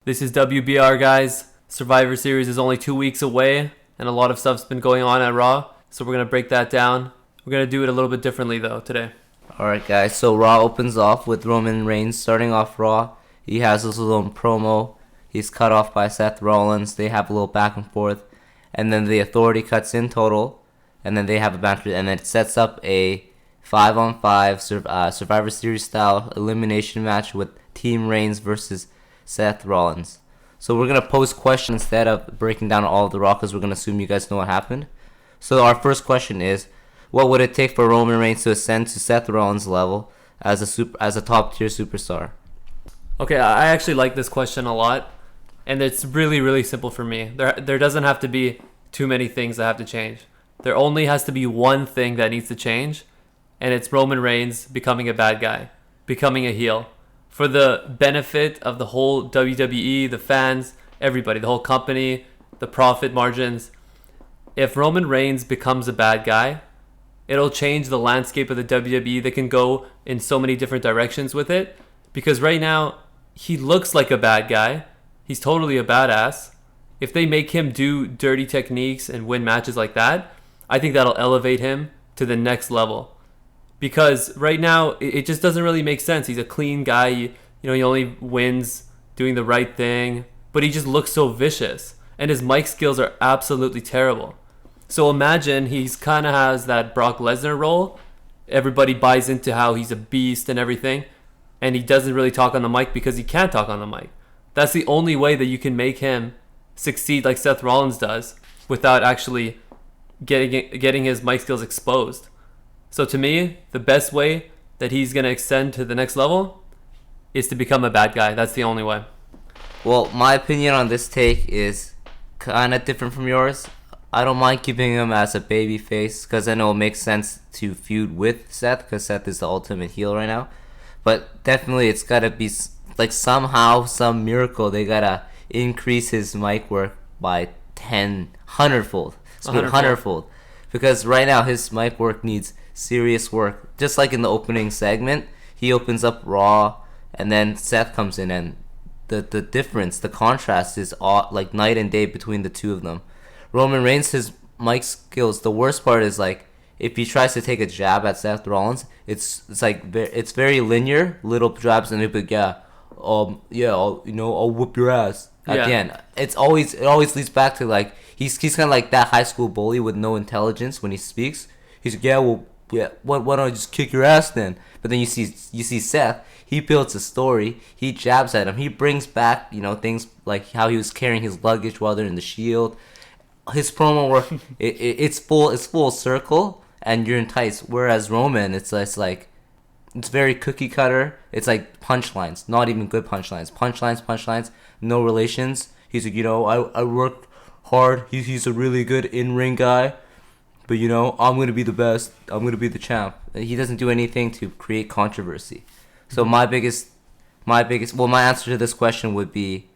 This is WBR, guys. Survivor Series is only 2 weeks away, and a lot of stuff's been going on at Raw, so we're going to break that down. We're going to do it a little bit differently, though, today. Alright, guys, so Raw opens off with Roman Reigns starting off Raw. He has his little promo. He's cut off by Seth Rollins. They have a little back and forth, and then the Authority cuts in total, and then they have a banter, and then it sets up a 5-on-5 Survivor Series style elimination match with Team Reigns versus Seth Rollins. So we're going to pose questions instead of breaking down all of the Raw because we're going to assume you guys know what happened. So our first question is, what would it take for Roman Reigns to ascend to Seth Rollins' level as a top-tier superstar? Okay, I actually like this question a lot, and it's really, really simple for me. There doesn't have to be too many things that have to change. There only has to be one thing that needs to change, and it's Roman Reigns becoming a bad guy, becoming a heel. For the benefit of the whole WWE, the fans, everybody, the whole company, the profit margins. If Roman Reigns becomes a bad guy, it'll change the landscape of the WWE. They can go in so many different directions with it. Because right now, he looks like a bad guy. He's totally a badass. If they make him do dirty techniques and win matches like that, I think that'll elevate him to the next level. Because right now, it just doesn't really make sense. He's a clean guy. He only wins doing the right thing. But he just looks so vicious. And his mic skills are absolutely terrible. So imagine he's kind of has that Brock Lesnar role. Everybody buys into how he's a beast and everything. And he doesn't really talk on the mic because he can't talk on the mic. That's the only way that you can make him succeed like Seth Rollins does without actually getting his mic skills exposed. So to me, the best way that he's going to extend to the next level is to become a bad guy. That's the only way. Well, my opinion on this take is kind of different from yours. I don't mind keeping him as a baby face because I know it makes sense to feud with Seth because Seth is the ultimate heel right now. But definitely it's got to be like somehow, some miracle, they got to increase his mic work by 100-fold. 100-fold. Because right now his mic work needs serious work. Just like in the opening segment, he opens up Raw and then Seth comes in, and the difference, the contrast is like night and day between the two of them. Roman Reigns, his mic skills, the worst part is like if he tries to take a jab at Seth Rollins, it's very linear, little jabs, and he'll be I'll whoop your ass at the end. It always leads back to like he's kind of like that high school bully with no intelligence when he speaks. He's like, why don't I just kick your ass then? But then you see Seth, he builds a story, he jabs at him, he brings back things like how he was carrying his luggage while they're in the Shield. His promo work, it's full circle, and you're enticed. Whereas Roman, it's very cookie cutter. It's like punchlines, not even good punchlines. Punchlines, no relations. He's like, I worked hard. He's a really good in-ring guy, but I'm gonna be the best. I'm gonna be the champ. He doesn't do anything to create controversy. So my answer to this question would be,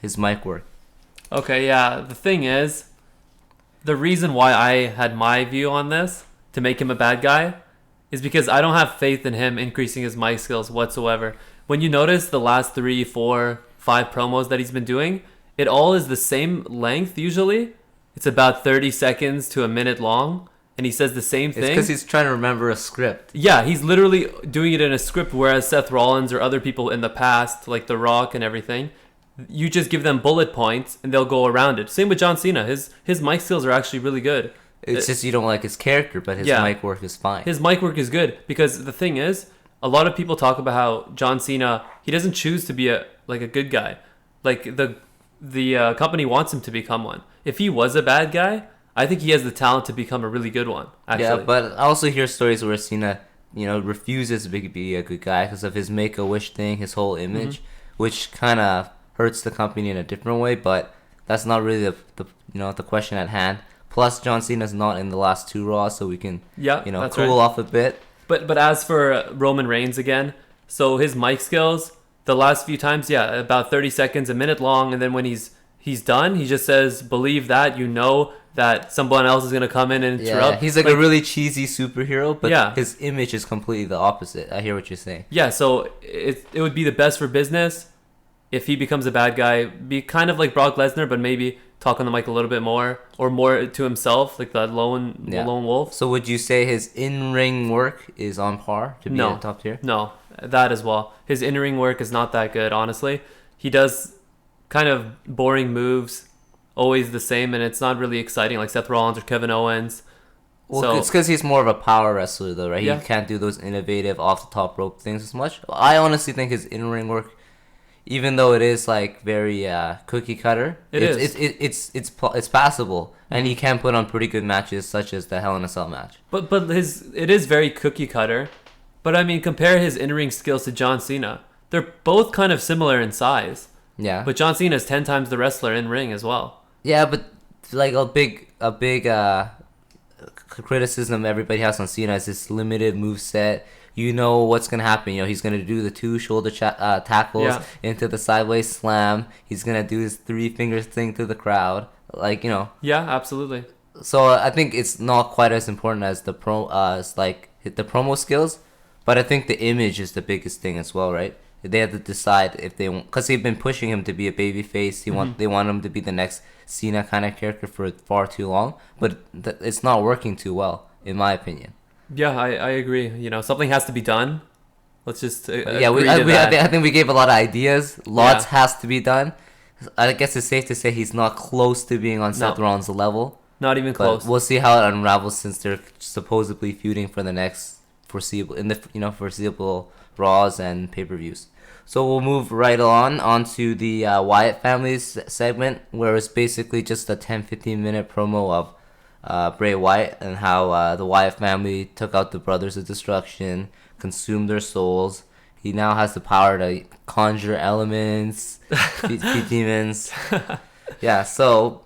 his mic work. Okay, yeah. The thing is, the reason why I had my view on this to make him a bad guy is because I don't have faith in him increasing his mic skills whatsoever. When you notice the last 3, 4, 5 promos that he's been doing, it all is the same length usually. It's about 30 seconds to a minute long, and he says the same thing. It's because he's trying to remember a script. Yeah, he's literally doing it in a script, whereas Seth Rollins or other people in the past, like The Rock and everything, you just give them bullet points and they'll go around it. Same with John Cena. His mic skills are actually really good. It's just you don't like his character, but his mic work is fine. His mic work is good because the thing is, a lot of people talk about how John Cena, he doesn't choose to be a good guy. Like the company wants him to become one. If he was a bad guy, I think he has the talent to become a really good one. Actually. Yeah, but I also hear stories where Cena, refuses to be a good guy because of his Make-A-Wish thing, his whole image, which kind of hurts the company in a different way. But that's not really the question at hand. Plus, John Cena's not in the last 2 Raws, so we can cool off a bit. But as for Roman Reigns again, so his mic skills, the last few times, about 30 seconds, a minute long, and then when he's done, he just says, believe that, that someone else is going to come in and interrupt. Yeah, he's like a really cheesy superhero, but his image is completely the opposite. I hear what you're saying. Yeah, so it would be the best for business. if he becomes a bad guy, be kind of like Brock Lesnar, but maybe talk on the mic a little bit more, or more to himself, like the lone wolf. So would you say his in-ring work is on par to be at top tier? No, that as well. His in-ring work is not that good, honestly. He does kind of boring moves, always the same, and it's not really exciting, like Seth Rollins or Kevin Owens. Well, So, it's because he's more of a power wrestler, though, right? Yeah. He can't do those innovative off-the-top rope things as much. I honestly think his in-ring work, even though it is like very cookie cutter, it's passable, and he can put on pretty good matches, such as the Hell in a Cell match. but it is very cookie cutter. But I mean, compare his in-ring skills to John Cena. They're both kind of similar in size. Yeah. But John Cena is 10 times the wrestler in ring as well. Yeah, but like a big criticism everybody has on Cena is his limited move set. You know what's gonna happen. You know he's gonna do the two shoulder tackles into the sideways slam. He's gonna do his 3 fingers thing to the crowd. Like, you know. Yeah, absolutely. So I think it's not quite as important as the the promo skills, but I think the image is the biggest thing as well, right? They have to decide if they want, because they've been pushing him to be a babyface. They want him to be the next Cena kind of character for far too long, but it's not working too well, in my opinion. Yeah, I agree. You know, something has to be done. Let's just I think we gave a lot of ideas. Lots has to be done. I guess it's safe to say he's not close to being on Seth Rollins' level. Not even close. But we'll see how it unravels since they're supposedly feuding for the next foreseeable Raws and pay-per-views. So we'll move right onto the Wyatt family's segment, where it's basically just a 10-15 minute promo of Bray Wyatt and how the Wyatt family took out the Brothers of Destruction, consumed their souls. He now has the power to conjure elements, feed demons. Yeah, so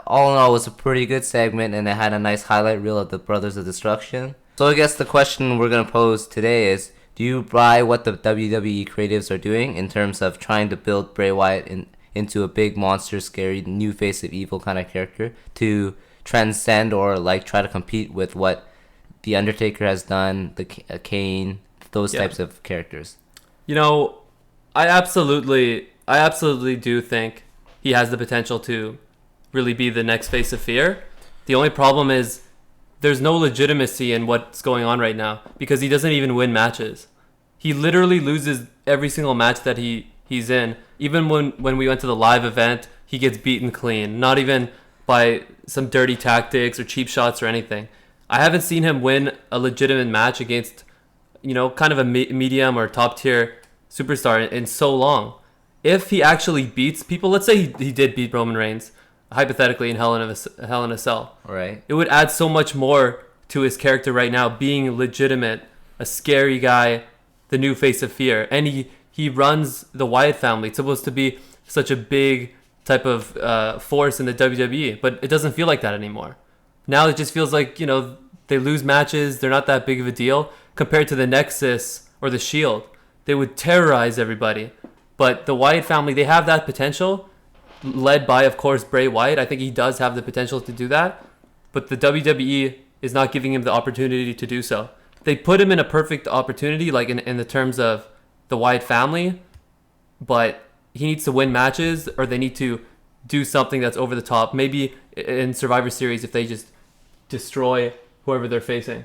all in all, it was a pretty good segment, and it had a nice highlight reel of the Brothers of Destruction. So I guess the question we're going to pose today is, do you buy what the WWE creatives are doing in terms of trying to build Bray Wyatt into a big monster, scary, new face of evil kind of character to transcend or like try to compete with what The Undertaker has done, the Kane, those types of characters? You know, I absolutely do think he has the potential to really be the next face of fear. The only problem is there's no legitimacy in what's going on right now because he doesn't even win matches. He literally loses every single match that he's in. Even when we went to the live event, he gets beaten clean. Not even by some dirty tactics or cheap shots or anything. I haven't seen him win a legitimate match against, you know, kind of a medium or top tier superstar in so long. If he actually beats people, let's say he did beat Roman Reigns, hypothetically in Hell in a Cell. Right. It would add so much more to his character right now, being legitimate, a scary guy, the new face of fear. And he runs the Wyatt family. It's supposed to be such a big type of force in the WWE, but it doesn't feel like that anymore. Now it just feels like, you know, they lose matches, they're not that big of a deal compared to the Nexus or the Shield. They would terrorize everybody. But the Wyatt family, they have that potential, led by, of course, Bray Wyatt. I think he does have the potential to do that, but the WWE is not giving him the opportunity to do so. They put him in a perfect opportunity, like in the terms of the Wyatt family, but he needs to win matches, or they need to do something that's over the top. Maybe in Survivor Series, if they just destroy whoever they're facing.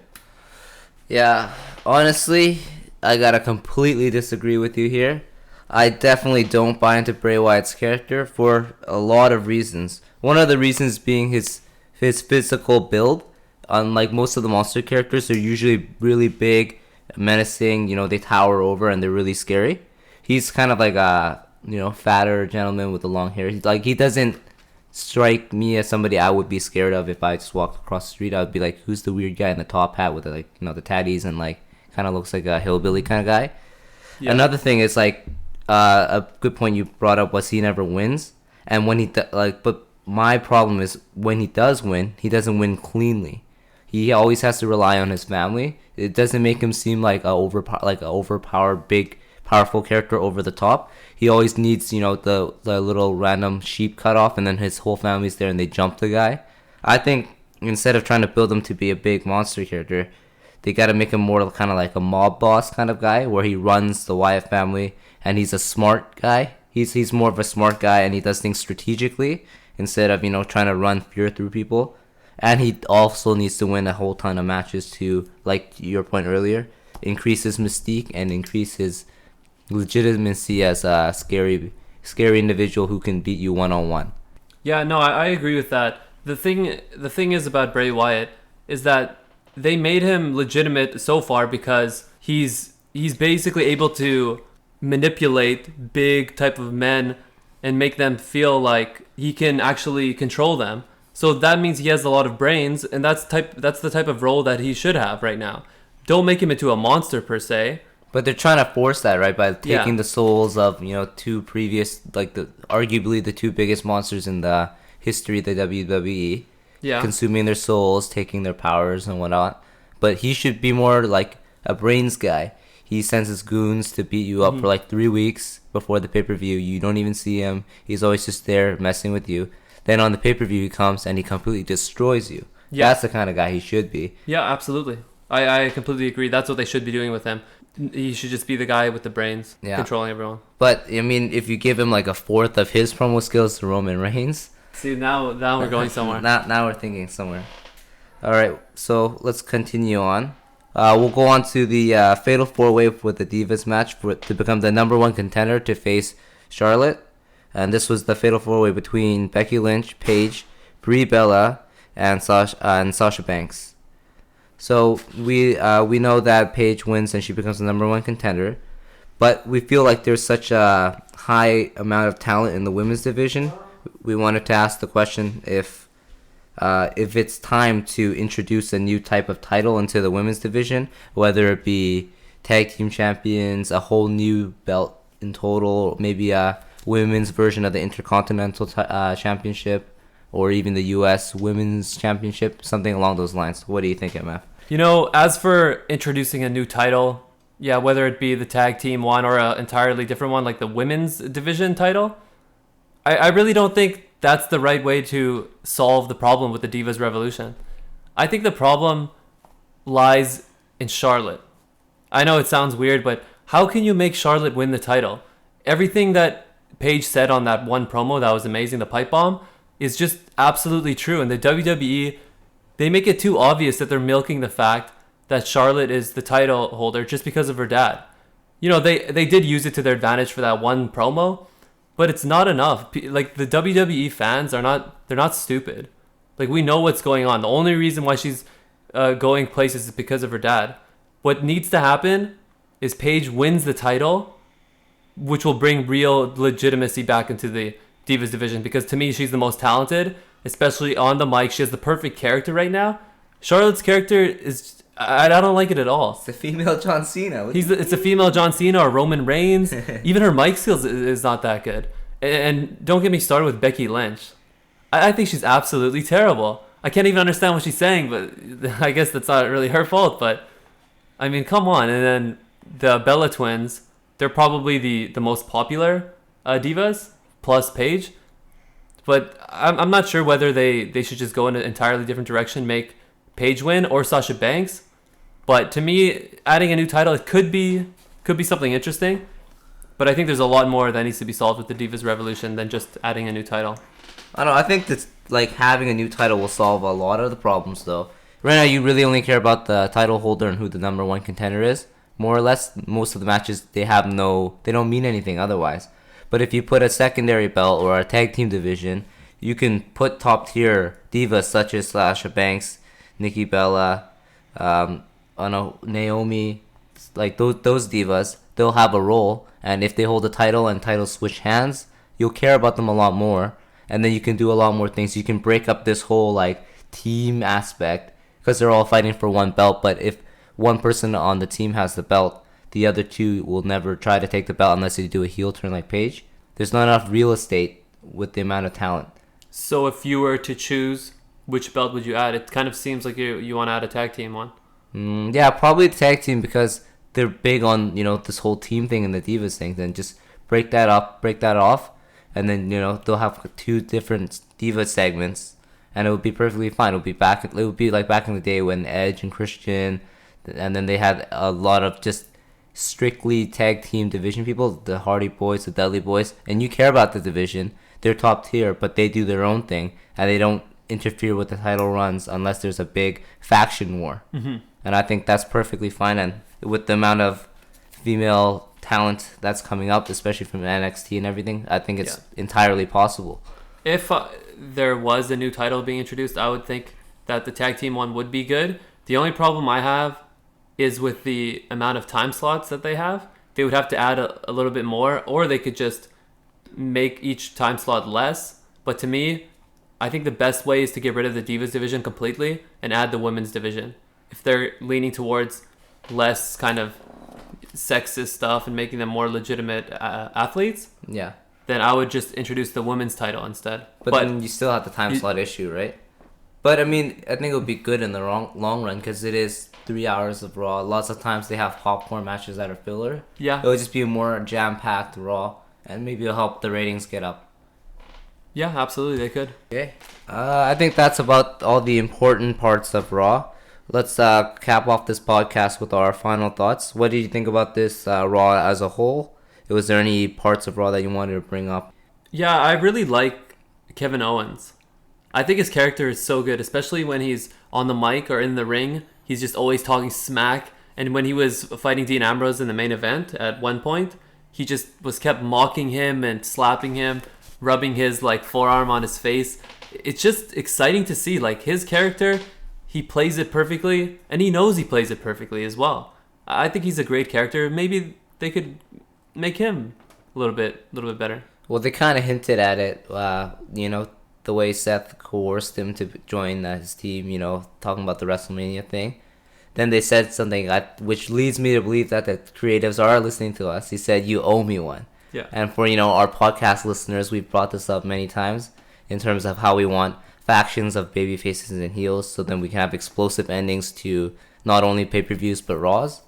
Yeah, honestly, I gotta completely disagree with you here. I definitely don't buy into Bray Wyatt's character for a lot of reasons. One of the reasons being his physical build. Unlike most of the monster characters, they're usually really big, menacing, you know, they tower over and they're really scary. He's kind of like a, you know, fatter gentleman with the long hair. He doesn't strike me as somebody I would be scared of if I just walked across the street. I would be like, who's the weird guy in the top hat with the, like, you know, the tatties and like kind of looks like a hillbilly kind of guy. Yeah. Another thing is like a good point you brought up was he never wins, and when but my problem is when he does win, he doesn't win cleanly. He always has to rely on his family. It doesn't make him seem like a overpowered, big, powerful character over the top. He always needs, you know, the little random sheep cut off, and then his whole family's there and they jump the guy. I think instead of trying to build him to be a big monster character, they got to make him more kind of like a mob boss kind of guy, where he runs the Wyatt family and he's a smart guy. He's more of a smart guy, and he does things strategically instead of trying to run fear through people. And he also needs to win a whole ton of matches to, like your point earlier, increase his mystique and increase his legitimacy as a scary individual who can beat you one-on-one. Yeah, no, I agree with that. The thing is about Bray Wyatt is that they made him legitimate so far because he's basically able to manipulate big type of men and make them feel like he can actually control them. So that means he has a lot of brains, and that's the type of role that he should have right now. Don't make him into a monster per se. But they're trying to force that, right? By taking the souls of two previous, arguably the two biggest monsters in the history of the WWE. Yeah. Consuming their souls, taking their powers and whatnot. But he should be more like a brains guy. He sends his goons to beat you up for like 3 weeks before the pay-per-view. You don't even see him. He's always just there messing with you. Then on the pay-per-view he comes and he completely destroys you. Yeah. That's the kind of guy he should be. Yeah, absolutely. I completely agree. That's what they should be doing with him. He should just be the guy with the brains, controlling everyone. But, I mean, if you give him like a fourth of his promo skills to Roman Reigns... See, now we're going somewhere. now we're thinking somewhere. All right, so let's continue on. We'll go on to the Fatal 4-Way with the Divas match to become the number one contender to face Charlotte. And this was the Fatal 4-Way between Becky Lynch, Paige, Brie Bella, and Sasha Banks. So we know that Paige wins and she becomes the number one contender. But we feel like there's such a high amount of talent in the women's division. We wanted to ask the question if it's time to introduce a new type of title into the women's division, whether it be tag team champions, a whole new belt in total, maybe a women's version of the Intercontinental Championship, or even the U.S. Women's Championship, something along those lines. What do you think, MF? As for introducing a new title, whether it be the tag team one or an entirely different one, like the women's division title, I really don't think that's the right way to solve the problem with the Divas Revolution. I think the problem lies in Charlotte. I know it sounds weird, but how can you make Charlotte win the title? Everything that Paige said on that one promo that was amazing, the pipe bomb, is just absolutely true. And the WWE, they make it too obvious that they're milking the fact that Charlotte is the title holder just because of her dad. They did use it to their advantage for that one promo, but it's not enough. Like, the WWE fans they're not stupid. Like, we know what's going on. The only reason why she's going places is because of her dad. What needs to happen is Paige wins the title, which will bring real legitimacy back into the Divas division, because to me, she's the most talented, especially on the mic. She has the perfect character right now. Charlotte's character is... I don't like it at all. It's a female John Cena. It's a female John Cena or Roman Reigns. Even her mic skills is not that good. And don't get me started with Becky Lynch. I think she's absolutely terrible. I can't even understand what she's saying, but I guess that's not really her fault. But, I mean, come on. And then the Bella Twins, they're probably the most popular divas, plus Paige. But I'm not sure whether they should just go in an entirely different direction, make Paige win or Sasha Banks. But to me, adding a new title, it could be something interesting. But I think there's a lot more that needs to be solved with the Divas Revolution than just adding a new title. I don't know. I think that's like having a new title will solve a lot of the problems, though. Right now, you really only care about the title holder and who the number one contender is. More or less, most of the matches they don't mean anything otherwise. But if you put a secondary belt or a tag team division, you can put top tier divas such as Sasha Banks, Nikki Bella, Naomi, like those divas. They'll have a role, and if they hold the title and titles switch hands, you'll care about them a lot more, and then you can do a lot more things. You can break up this whole like team aspect because they're all fighting for one belt. But if one person on the team has the belt, the other two will never try to take the belt unless they do a heel turn like Paige. There's not enough real estate with the amount of talent. So if you were to choose, which belt would you add? It kind of seems like you want to add a tag team one. Yeah, probably the tag team, because they're big on this whole team thing and the Divas thing. Then just break that off, and then they'll have two different Diva segments, and it would be perfectly fine. It would be like back in the day when Edge and Christian, and then they had a lot of just strictly tag team division people, the Hardy Boys, the Dudley Boys, and you care about the division, they're top tier, but they do their own thing, and they don't interfere with the title runs unless there's a big faction war. Mm-hmm. And I think that's perfectly fine. And with the amount of female talent that's coming up, especially from NXT and everything, I think it's entirely possible. If there was a new title being introduced, I would think that the tag team one would be good. The only problem I have is with the amount of time slots that they have. They would have to add a little bit more, or they could just make each time slot less. But to me, I think the best way is to get rid of the Divas division completely and add the women's division. If they're leaning towards less kind of sexist stuff and making them more legitimate athletes, then I would just introduce the women's title instead. But then you still have the time slot issue, right? But I mean, I think it would be good in the long run because it is 3 hours of Raw. Lots of times they have popcorn matches that are filler. Yeah. It would just be a more jam-packed Raw, and maybe it'll help the ratings get up. Yeah, absolutely, they could. Okay. I think that's about all the important parts of Raw. Let's cap off this podcast with our final thoughts. What did you think about this Raw as a whole? Was there any parts of Raw that you wanted to bring up? Yeah, I really like Kevin Owens. I think his character is so good, especially when he's on the mic or in the ring. He's just always talking smack. And when he was fighting Dean Ambrose in the main event at one point, he just was kept mocking him and slapping him, rubbing his forearm on his face. It's just exciting to see. His character, he plays it perfectly, and he knows he plays it perfectly as well. I think he's a great character. Maybe they could make him a little bit better. Well, they kind of hinted at it, the way Seth coerced him to join his team, talking about the WrestleMania thing. Then they said something which leads me to believe that the creatives are listening to us. He said, "You owe me one." Yeah. And for, our podcast listeners, we've brought this up many times in terms of how we want factions of baby faces and heels so then we can have explosive endings to not only pay-per-views but Raws.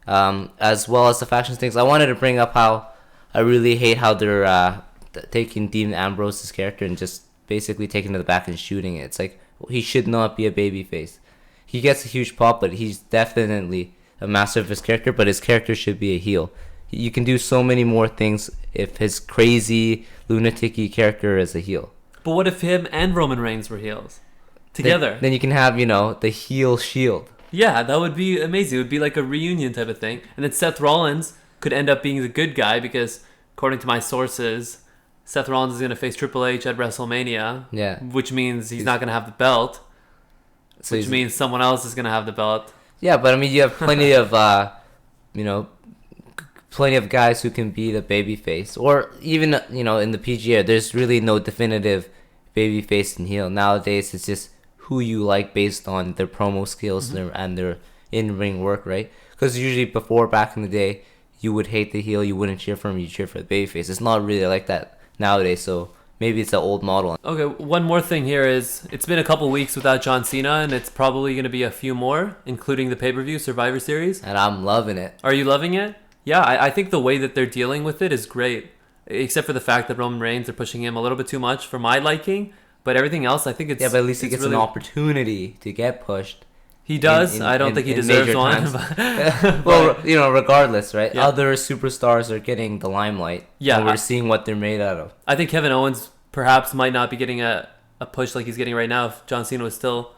As well as the factions things, I wanted to bring up how I really hate how they're taking Dean Ambrose's character and just basically taking it to the back and shooting it. It's like, he should not be a babyface. He gets a huge pop, but he's definitely a master of his character, but his character should be a heel. You can do so many more things if his crazy, lunatic-y character is a heel. But what if him and Roman Reigns were heels? Together. Then you can have, the heel shield. Yeah, that would be amazing. It would be like a reunion type of thing. And then Seth Rollins could end up being the good guy because, according to my sources, Seth Rollins is going to face Triple H at WrestleMania. Yeah. Which means he's not going to have the belt. So which means someone else is going to have the belt. Yeah, but I mean, you have plenty of, plenty of guys who can be the babyface. Or even, in the PGA, there's really no definitive babyface and heel. Nowadays, it's just who you like based on their promo skills and their in-ring work, right? Because usually back in the day, you would hate the heel, you wouldn't cheer for him, you cheer for the babyface. It's not really like that nowadays, so maybe it's an old model. Okay, one more thing here is, it's been a couple weeks without John Cena, and it's probably going to be a few more, including the pay-per-view Survivor Series. And I'm loving it. Are you loving it? Yeah, I think the way that they're dealing with it is great, except for the fact that Roman Reigns are pushing him a little bit too much for my liking, but everything else, I think it's... Yeah, but at least he gets really an opportunity to get pushed. He does. I don't think he deserves one. Well, regardless, right? Yeah. Other superstars are getting the limelight. Yeah. And we're seeing what they're made out of. I think Kevin Owens perhaps might not be getting a push like he's getting right now if John Cena was still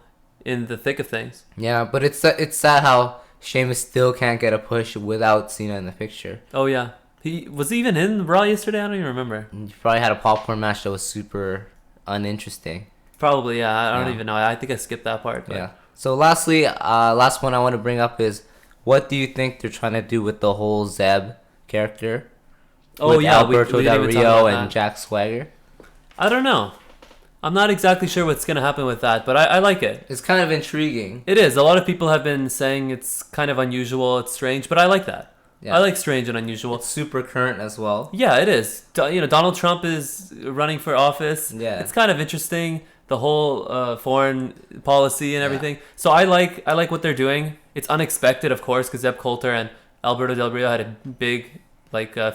in the thick of things. Yeah, but it's sad how Sheamus still can't get a push without Cena in the picture. Oh, yeah. Was he even in Raw yesterday? I don't even remember. He probably had a popcorn match that was super uninteresting. Probably, yeah. I don't even know. I think I skipped that part. But. Yeah. So lastly, last one I want to bring up is, what do you think they're trying to do with the whole Zeb character? Oh, with yeah. Alberto Del Rio and Jack Swagger? I don't know. I'm not exactly sure what's going to happen with that, but I like it. It's kind of intriguing. It is. A lot of people have been saying it's kind of unusual, it's strange, but I like that. Yeah. I like strange and unusual. It's super current as well. Yeah, it is. Donald Trump is running for office. Yeah. It's kind of interesting, the whole foreign policy and everything. Yeah. So I like what they're doing. It's unexpected, of course, because Zeb Coulter and Alberto Del Rio had a big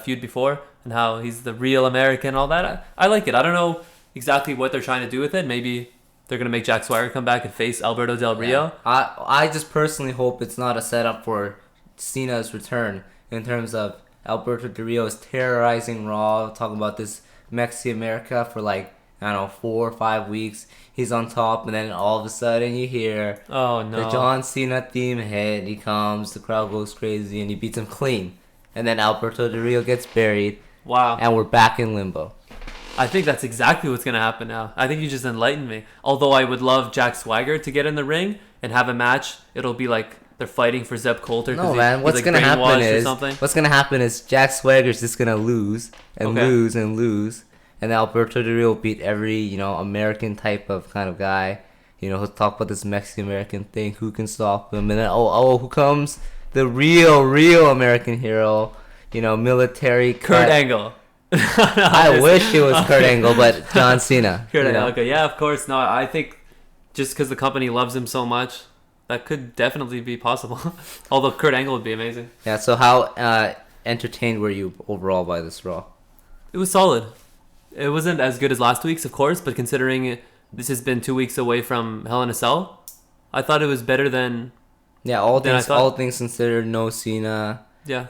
feud before, and how he's the real American and all that. I like it. I don't know exactly what they're trying to do with it. Maybe they're going to make Jack Swagger come back and face Alberto Del Rio. Yeah. I just personally hope it's not a setup for Cena's return, in terms of Alberto Del Rio is terrorizing Raw, talking about this Mexi America for like, I don't know, 4 or 5 weeks. He's on top, and then all of a sudden you hear the John Cena theme hit. He comes, the crowd goes crazy, and he beats him clean. And then Alberto Del Rio gets buried. Wow. And we're back in limbo. I think that's exactly what's going to happen now. I think you just enlightened me. Although I would love Jack Swagger to get in the ring and have a match. It'll be like they're fighting for Zeb Coulter. No, man. What's going to happen is Jack Swagger's just going to lose and lose and lose. And Alberto Del Rio will beat every, American type of kind of guy. He'll talk about this Mexican-American thing. Who can stop him? And then, who comes? The real American hero. Military Kurt Angle. I wish it was Kurt Angle, but John Cena. Kurt Angle. Okay, yeah, of course. No, I think just because the company loves him so much, that could definitely be possible. Although Kurt Angle would be amazing. Yeah, so how entertained were you overall by this Raw? It was solid. It wasn't as good as last week's, of course, but considering this has been 2 weeks away from Hell in a Cell, I thought it was better than... Yeah, all things considered, no Cena. Yeah.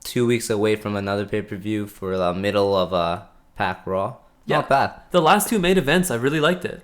2 weeks away from another pay-per-view for the middle of Pac Raw. Yeah. Not bad. The last 2 main events, I really liked it.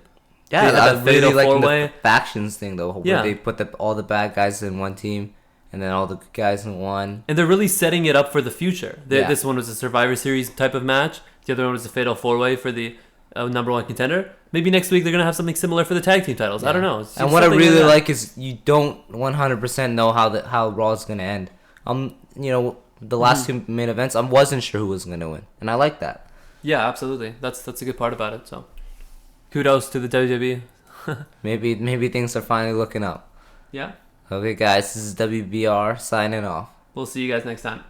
Yeah, I really like the factions thing, though. Yeah. Where they put all the bad guys in one team and then all the good guys in one. And they're really setting it up for the future. This one was a Survivor Series type of match. The other one was a Fatal 4-Way for the number 1 contender. Maybe next week they're going to have something similar for the tag team titles. Yeah. I don't know. And what I really like is you don't 100% know how Raw is going to end. The last 2 main events, I wasn't sure who was going to win. And I like that. Yeah, absolutely. That's a good part about it. So, kudos to the WWE. maybe things are finally looking up. Yeah. Okay, guys, this is WBR signing off. We'll see you guys next time.